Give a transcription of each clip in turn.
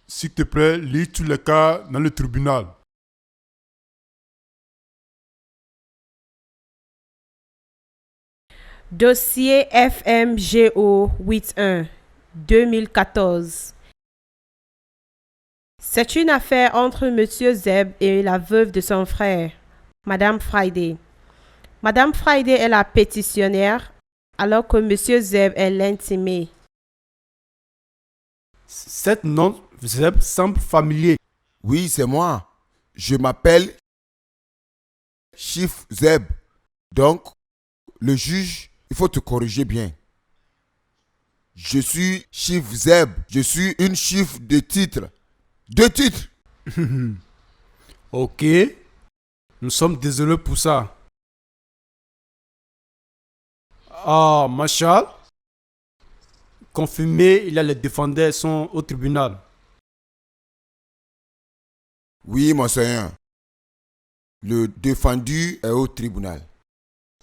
S'il te plaît, lis tous les cas dans le tribunal. Dossier FMGO 81 2014. C'est une affaire entre Monsieur Zeb et la veuve de son frère, Madame Friday. Madame Friday est la pétitionnaire, alors que Monsieur Zeb est l'intimé. Cet nom Zeb semble familier. Oui, c'est moi. Je m'appelle Chief Zeb. Donc, le juge, il faut te corriger bien. Je suis Chief Zeb. Je suis une chiffre de titre. Deux titres. Ok. Nous sommes désolés pour ça. Ah, Marshal. Confirmé, il y a les défendeurs sont au tribunal. Oui, monseigneur. Le défendu est au tribunal.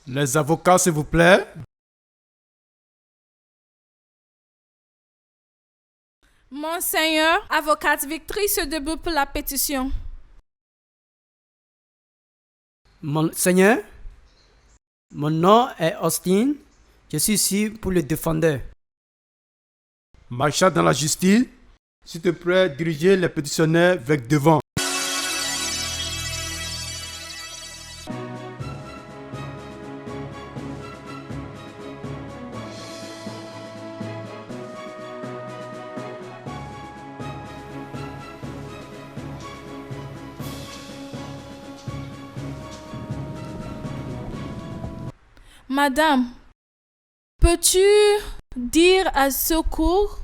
Les avocats, s'il vous plaît. Monseigneur, avocate Victory se debout pour la pétition. Monseigneur, mon nom est Austin. Je suis ici pour le défendeur. Marshal dans la justice, s'il te plaît, dirigez les pétitionnaires vers devant. Madame, peux-tu dire à ce cours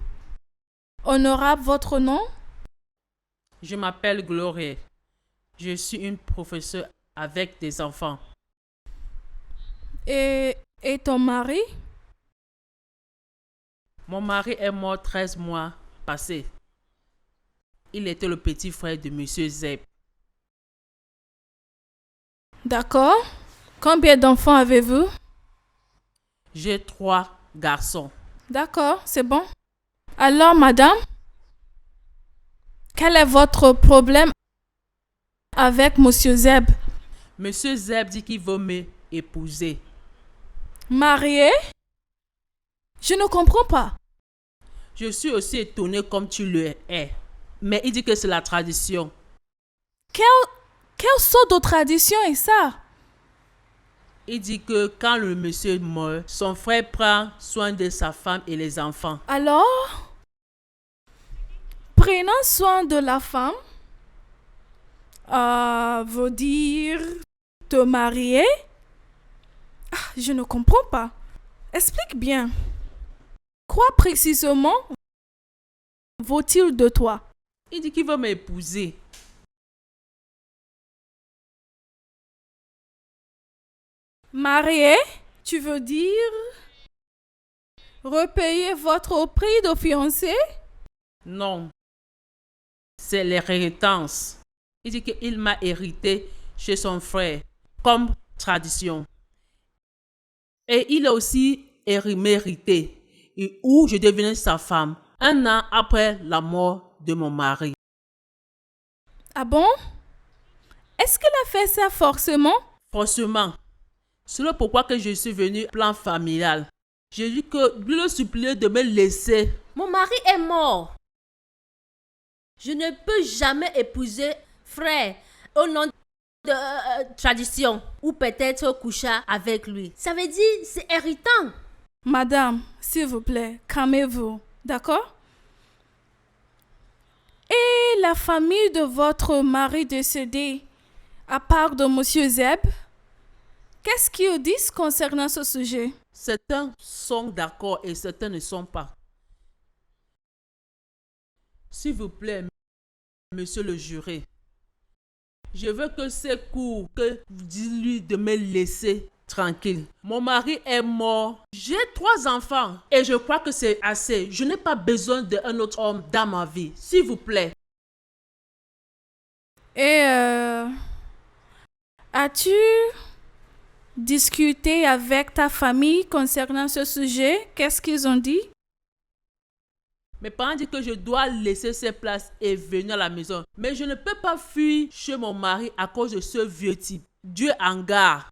honorable votre nom? Je m'appelle Gloria. Je suis une professeure avec des enfants. Et ton mari? Mon mari est mort 13 mois passés. Il était le petit frère de Monsieur Zeb. D'accord. Combien d'enfants avez-vous? J'ai 3 garçons. D'accord, c'est bon. Alors, madame, quel est votre problème avec Monsieur Zeb? Monsieur Zeb dit qu'il veut m'épouser. Marié? Je ne comprends pas. Je suis aussi étonnée comme tu le es. Mais il dit que c'est la tradition. Quelle sorte de tradition est ça? Il dit que quand le monsieur meurt, son frère prend soin de sa femme et les enfants. Alors, prenant soin de la femme, veut dire te marier? Je ne comprends pas. Explique bien. Quoi précisément vaut-il de toi? Il dit qu'il veut m'épouser. Marié, tu veux dire repayer votre prix de fiancé? Non. C'est l'héritance. Il dit qu'il m'a hérité chez son frère, comme tradition. Et il a aussi mérité, où je devenais sa femme, 1 an après la mort de mon mari. Ah bon? Est-ce qu'il a fait ça forcément? Forcément. C'est le pourquoi que je suis venue plan familial. J'ai dit que lui le supplier de me laisser. Mon mari est mort. Je ne peux jamais épouser frère au nom de tradition ou peut-être coucher avec lui. Ça veut dire c'est héritant. Madame, s'il vous plaît, calmez-vous, d'accord? Et la famille de votre mari décédé, à part de Monsieur Zeb, qu'est-ce qu'ils disent concernant ce sujet? Certains sont d'accord et certains ne sont pas. S'il vous plaît, monsieur le juré, je veux que c'est court, que vous dites-lui de me laisser tranquille. Mon mari est mort. J'ai 3 enfants et je crois que c'est assez. Je n'ai pas besoin d'un autre homme dans ma vie. S'il vous plaît. Et as-tu discuté avec ta famille concernant ce sujet? Qu'est-ce qu'ils ont dit? Mes parents disent que je dois laisser ces places et venir à la maison. Mais je ne peux pas fuir chez mon mari à cause de ce vieux type. Dieu en garde.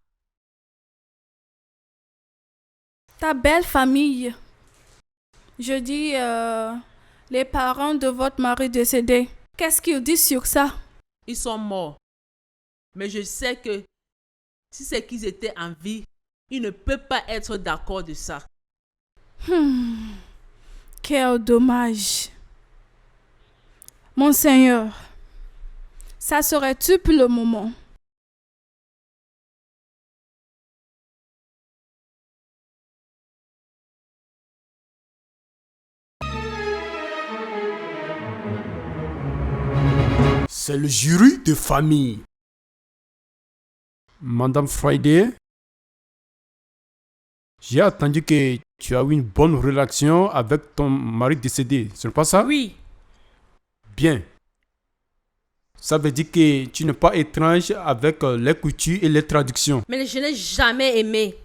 Ta belle famille, je dis les parents de votre mari décédé, qu'est-ce qu'ils disent sur ça? Ils sont morts. Mais je sais que si c'est qu'ils étaient en vie, ils ne peuvent pas être d'accord de ça. Quel dommage. Mon Seigneur, ça serait-tu pour le moment? C'est le jury de famille. Madame Friday, j'ai entendu que tu as eu une bonne relation avec ton mari décédé. Ce n'est pas ça? Oui, Bien. Ça veut dire que tu n'es pas étrange avec les coutumes et les traductions. Mais je n'ai jamais aimé.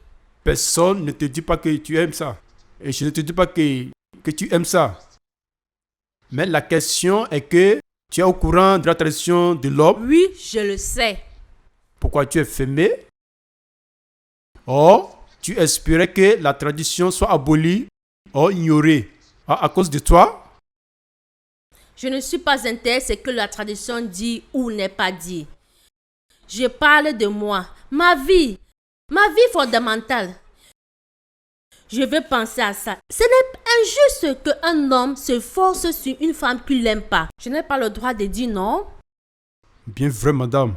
Personne ne te dit pas que tu aimes ça. Et je ne te dis pas que tu aimes ça. Mais la question est que tu es au courant de la tradition de l'homme. Oui, je le sais. Pourquoi tu es fermé? Or, tu espérais que la tradition soit abolie ou ignorée à cause de toi? Je ne suis pas intéressée que la tradition dit ou n'est pas dit. Je parle de moi, ma vie fondamentale. Je veux penser à ça. Ce n'est injuste qu'un homme se force sur une femme qu'il n'aime pas. Je n'ai pas le droit de dire non. Bien vrai, madame.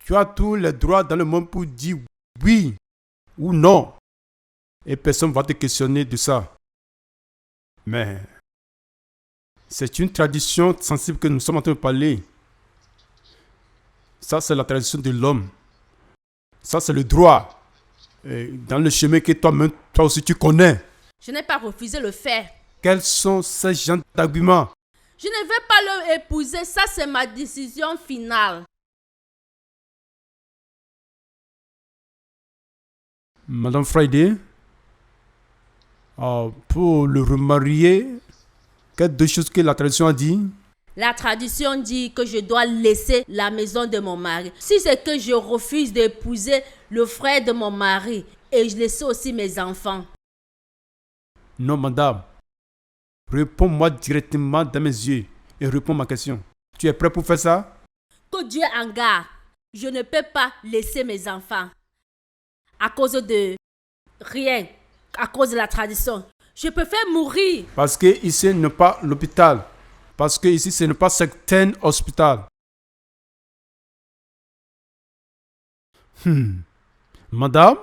Tu as tous les droits dans le monde pour dire oui ou non. Et personne ne va te questionner de ça. Mais c'est une tradition sensible que nous sommes en train de parler. Ça, c'est la tradition de l'homme. Ça, c'est le droit. Et dans le chemin que toi-même, toi aussi, tu connais. Je n'ai pas refusé le faire. Quels sont ces genres d'arguments? Je ne vais pas l'épouser. Ça, c'est ma décision finale. Madame Friday, pour le remarier, quelles deux choses que la tradition a dit? La tradition dit que je dois laisser la maison de mon mari. Si c'est que je refuse d'épouser le frère de mon mari et je laisse aussi mes enfants. Non, madame. Réponds-moi directement dans mes yeux et réponds à ma question. Tu es prêt pour faire ça? Que Dieu en garde. Je ne peux pas laisser mes enfants à cause de rien, à cause de la tradition. Je préfère mourir. Parce que ici n'est pas l'hôpital. Parce que ici ce n'est pas certain hospital. Madame,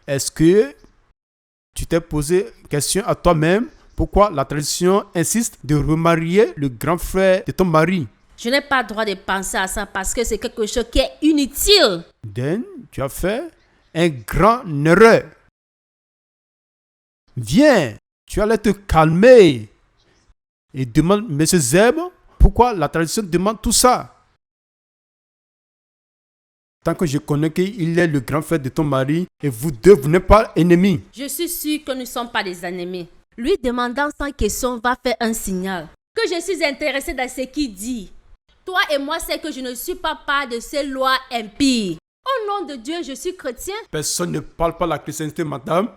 est-ce que tu t'es posé question à toi-même pourquoi la tradition insiste de remarier le grand frère de ton mari? Je n'ai pas le droit de penser à ça parce que c'est quelque chose qui est inutile. Dan, tu as fait un grand erreur. Viens, tu allais te calmer et demande M. Zeb pourquoi la tradition demande tout ça. Tant que je connais qu'il est le grand frère de ton mari et vous deux, vous n'êtes pas ennemis. Je suis sûre que nous ne sommes pas des ennemis. Lui demandant sans question va faire un signal. Que je suis intéressée dans ce qu'il dit. Toi et moi, c'est que je ne suis pas part de ces lois impies. Au nom de Dieu, je suis chrétien. Personne ne parle pas la chrétienté, madame,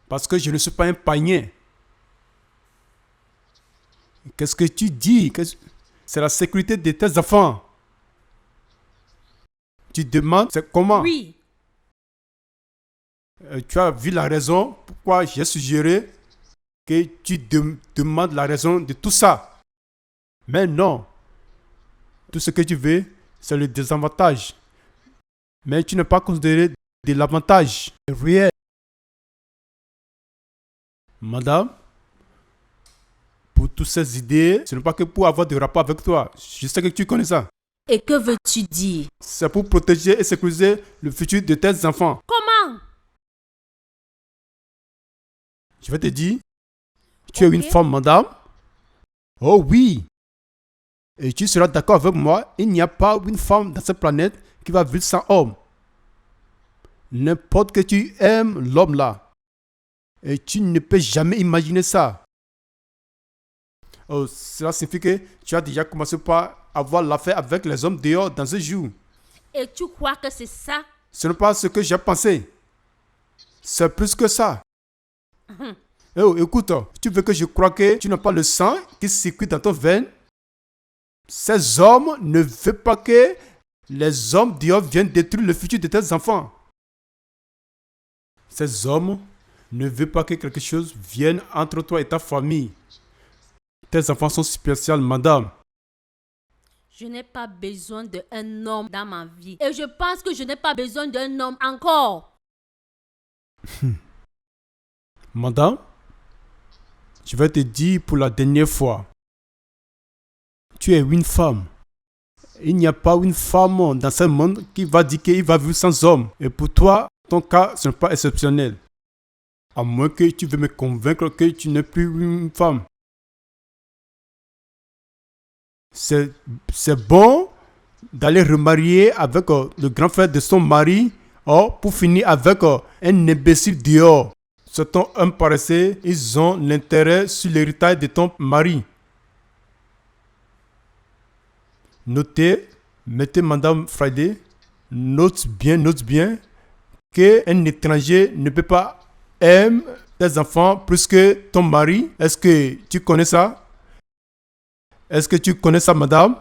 parce que je ne suis pas un païen. Qu'est-ce que tu dis? C'est la sécurité de tes enfants. Tu demandes, c'est comment? Oui. Tu as vu la raison pourquoi j'ai suggéré que tu demandes la raison de tout ça. Mais non. Tout ce que tu veux, c'est le désavantage. Mais tu n'as pas considéré de l'avantage réel. Madame, pour toutes ces idées, ce n'est pas que pour avoir des rapports avec toi. Je sais que tu connais ça. Et que veux-tu dire? C'est pour protéger et sécuriser le futur de tes enfants. Comment? Je vais te dire, tu es Ok. une femme, madame. Oh oui. Et tu seras d'accord avec moi, il n'y a pas une femme dans cette planète qui va vivre sans homme. N'importe que tu aimes l'homme là. Et tu ne peux jamais imaginer ça. cela signifie que tu as déjà commencé par avoir l'affaire avec les hommes dehors dans ce jour. Et tu crois que c'est ça? Ce n'est pas ce que j'ai pensé. C'est plus que ça. Écoute, tu veux que je croie que tu n'as pas le sang qui circule dans ton veine? Ces hommes ne veulent pas que les hommes dehors viennent détruire le futur de tes enfants. Ces hommes ne veulent pas que quelque chose vienne entre toi et ta famille. Tes enfants sont spéciaux, madame. Je n'ai pas besoin d'un homme dans ma vie. Et je pense que je n'ai pas besoin d'un homme encore. Madame, je vais te dire pour la dernière fois. Tu es une femme. Il n'y a pas une femme dans ce monde qui va dire qu'il va vivre sans homme. Et pour toi, ton cas, ce n'est pas exceptionnel. À moins que tu veux me convaincre que tu n'es plus une femme. C'est bon d'aller remarier avec le grand frère de son mari pour finir avec un imbécile dehors. C'est ton un paresseux, ils ont l'intérêt sur l'héritage de ton mari. Notez, mettez Madame Friday, note bien qu'un étranger ne peut pas aimer tes enfants plus que ton mari. Est-ce que tu connais ça? Est-ce que tu connais ça, madame?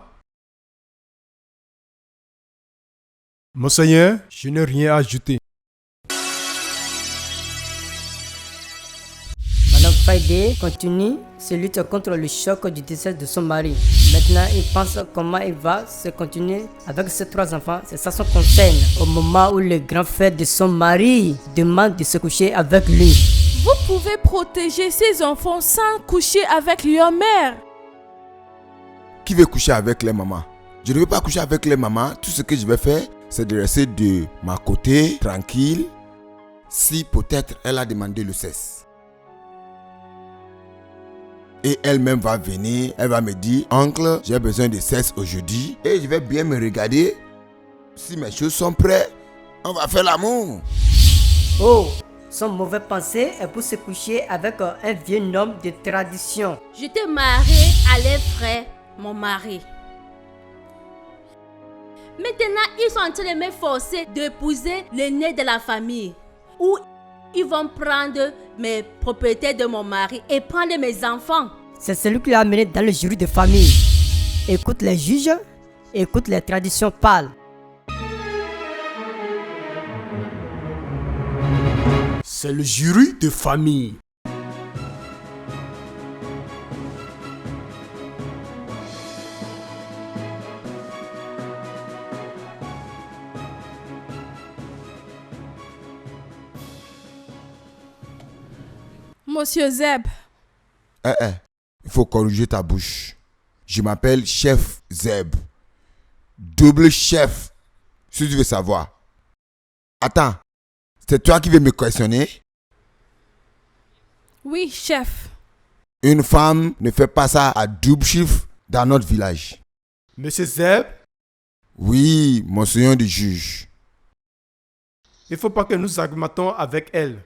Monseigneur, je n'ai rien à ajouter. Madame Friday continue se lutte contre le choc du décès de son mari. Maintenant, il pense comment il va se continuer avec ses 3 enfants. C'est ça son concerne. Au moment où le grand frère de son mari demande de se coucher avec lui. Vous pouvez protéger ces enfants sans coucher avec leur mère. Qui veut coucher avec les mamans? Je ne veux pas coucher avec les mamans. Tout ce que je vais faire, c'est de rester de ma côté, tranquille. Si peut-être elle a demandé le cesse. Et elle-même va venir, elle va me dire, oncle, j'ai besoin de cesse aujourd'hui. Et je vais bien me regarder. Si mes choses sont prêtes, on va faire l'amour. Oh, son mauvais pensée est pour se coucher avec un vieux homme de tradition. Je t'ai marié à les frères, mon mari. Maintenant, ils sont en train de me forcer d'épouser l'aîné de la famille. Ou ils vont prendre mes propriétés de mon mari et prendre mes enfants. C'est celui qui l'a amené dans le jury de famille. Écoute les juges, écoute les traditions pâles. C'est le jury de famille. Monsieur Zeb, Il faut corriger ta bouche. Je m'appelle Chef Zeb. Double chef, si tu veux savoir. Attends, c'est toi qui veux me questionner? oui, chef. Une femme ne fait pas ça à double chiffre dans notre village. Monsieur Zeb, Oui, monseigneur le juge. il ne faut pas que nous argumentons avec elle.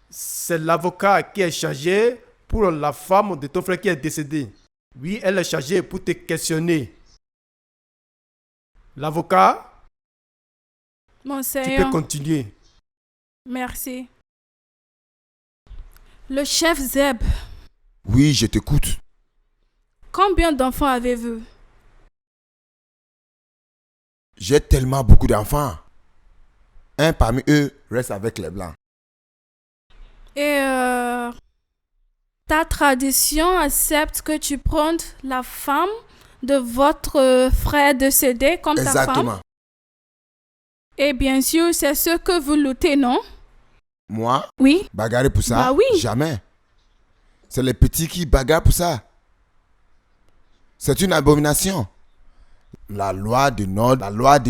C'est l'avocat qui est chargé pour la femme de ton frère qui est décédée. Oui, elle est chargée pour te questionner. L'avocat, tu peux Monseigneur, continuer. merci. Le chef Zeb, Oui, je t'écoute. combien d'enfants avez-vous? J'ai tellement beaucoup d'enfants. Un parmi eux reste avec les blancs. Et ta tradition accepte que tu prendes la femme de votre frère décédé comme ta femme? Exactement. Et bien sûr, c'est ce que vous luttez, non? Moi, Oui. bagarrer pour ça? Bah oui. Jamais. C'est les petits qui bagarrent pour ça. C'est une abomination. La loi de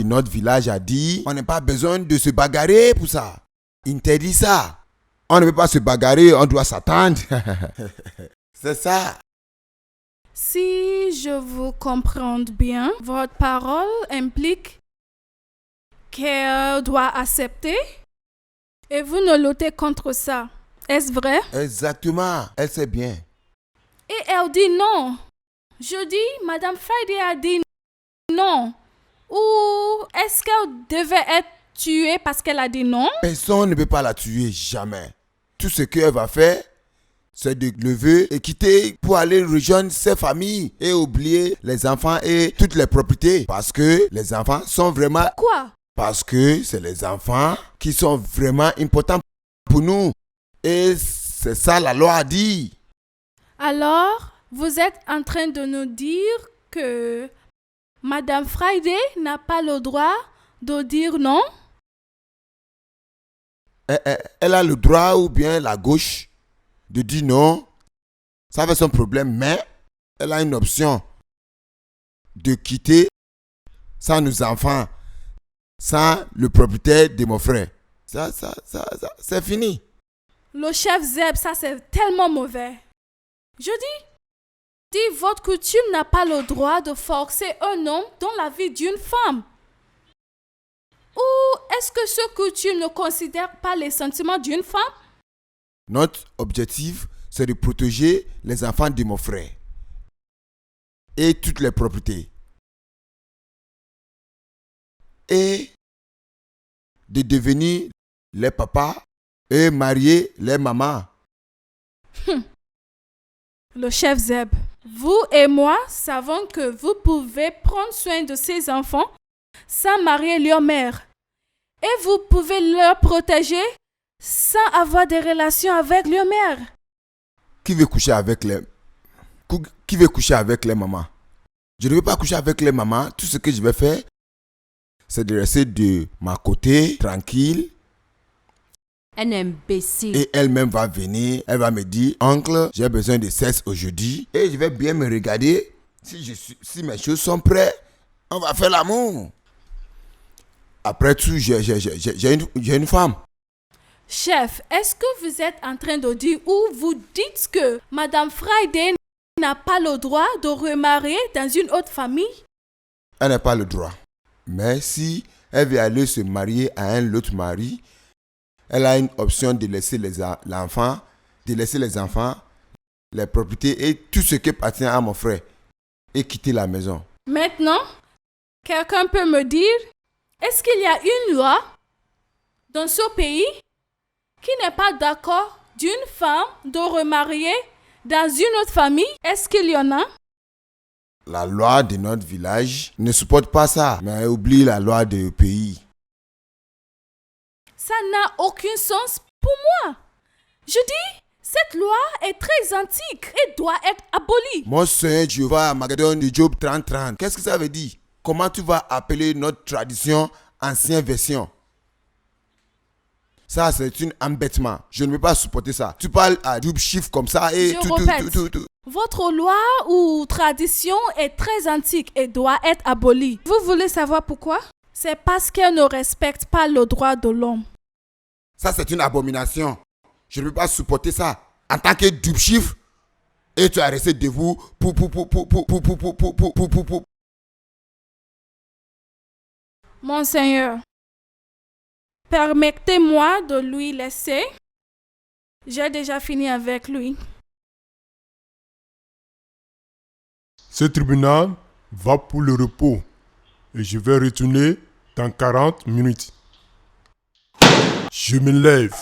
notre village a dit on n'a pas besoin de se bagarrer pour ça. Interdit ça. On ne peut pas se bagarrer, on doit s'attendre. C'est ça. Si je vous comprends bien, votre parole implique qu'elle doit accepter et vous ne luttez contre ça. Est-ce vrai? Exactement. Elle sait bien. Et elle dit non. Je dis, Madame Friday a dit non. Ou est-ce qu'elle devait être tuée parce qu'elle a dit non? Personne ne peut pas la tuer, jamais. Tout ce qu'elle va faire, c'est de lever et quitter pour aller rejoindre ses familles et oublier les enfants et toutes les propriétés. Parce que les enfants sont vraiment... Quoi? Parce que c'est les enfants qui sont vraiment importants pour nous. Et c'est ça la loi a dit. Alors, vous êtes en train de nous dire que Madame Friday n'a pas le droit de dire non? Elle a le droit ou bien la gauche de dire non. Ça fait son problème, mais elle a une option de quitter sans nos enfants, sans le propriétaire de mon frère. Ça, c'est fini. Le chef Zeb, ça c'est tellement mauvais. Je dis, votre coutume n'a pas le droit de forcer un homme dans la vie d'une femme. Ou est-ce que ce coutume ne considère pas les sentiments d'une femme? Notre objectif, c'est de protéger les enfants de mon frère et toutes les propriétés. Et de devenir les papas et marier les mamans. Le chef Zeb, vous et moi savons que vous pouvez prendre soin de ces enfants sans marier leur mère. Et vous pouvez leur protéger sans avoir des relations avec leur mère. Qui veut coucher avec les mamans? Je ne veux pas coucher avec les mamans. Tout ce que je vais faire, c'est de rester de ma côté, tranquille. Un imbécile. Et elle-même va venir, elle va me dire, oncle, j'ai besoin de sexe aujourd'hui. Et je vais bien me regarder. Si mes choses sont prêtes, on va faire l'amour. Après tout, j'ai une femme. Chef, est-ce que vous êtes en train de dire ou vous dites que Madame Friday n'a pas le droit de remarier dans une autre famille? Elle n'a pas le droit. Mais si elle veut aller se marier à un autre mari, elle a une option de laisser les enfants, les propriétés et tout ce qui appartient à mon frère et quitter la maison. Maintenant, quelqu'un peut me dire, est-ce qu'il y a une loi dans ce pays qui n'est pas d'accord d'une femme de remarier dans une autre famille? Est-ce qu'il y en a? La loi de notre village ne supporte pas ça, mais elle oublie la loi du pays. Ça n'a aucun sens pour moi. Je dis, cette loi est très antique et doit être abolie. Mon Seigneur Jéhovah, Magadan de Job 30-30. Qu'est-ce que ça veut dire? Comment tu vas appeler notre tradition ancienne version? Ça, c'est un embêtement. Je ne peux pas supporter ça. Tu parles à double chiffre comme ça et tout. Votre loi ou tradition est très antique et doit être abolie. Vous voulez savoir pourquoi? C'est parce qu'elle ne respecte pas le droit de l'homme. Ça, c'est une abomination. Je ne peux pas supporter ça. En tant que double chiffre, et tu as resté debout pour. Monseigneur, permettez-moi de lui laisser. J'ai déjà fini avec lui. Ce tribunal va pour le repos et je vais retourner dans 40 minutes. Je me lève.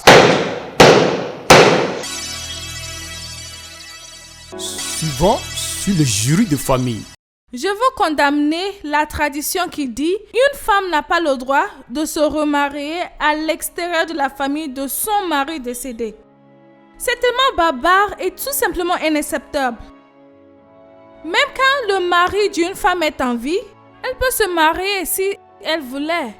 Suivant sur le jury de famille. Je veux condamner la tradition qui dit une femme n'a pas le droit de se remarier à l'extérieur de la famille de son mari décédé. C'est tellement barbare et tout simplement inacceptable. Même quand le mari d'une femme est en vie, elle peut se marier si elle voulait.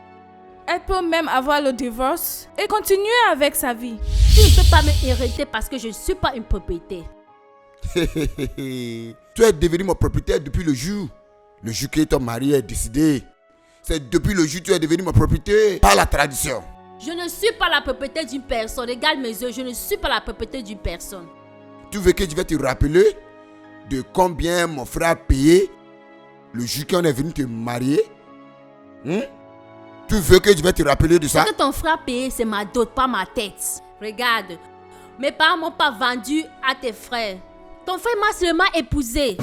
Elle peut même avoir le divorce et continuer avec sa vie. Tu ne peux pas me hériter parce que je ne suis pas une propriété. Tu es devenu mon propriétaire depuis le jour. Le jour que ton mari est décédé. C'est depuis le jour que tu es devenu mon propriétaire. Pas la tradition. Je ne suis pas la propriété d'une personne. Regarde mes yeux, je ne suis pas la propriété d'une personne. Tu veux que je vais te rappeler de combien mon frère a payé le jour qu'on est venu te marier? Tu veux que je vais te rappeler de ça? Ce que ton frère a payé, c'est ma dot, pas ma tête. Regarde, mes parents m'ont pas vendu à tes frères. Ton frère m'a seulement épousé.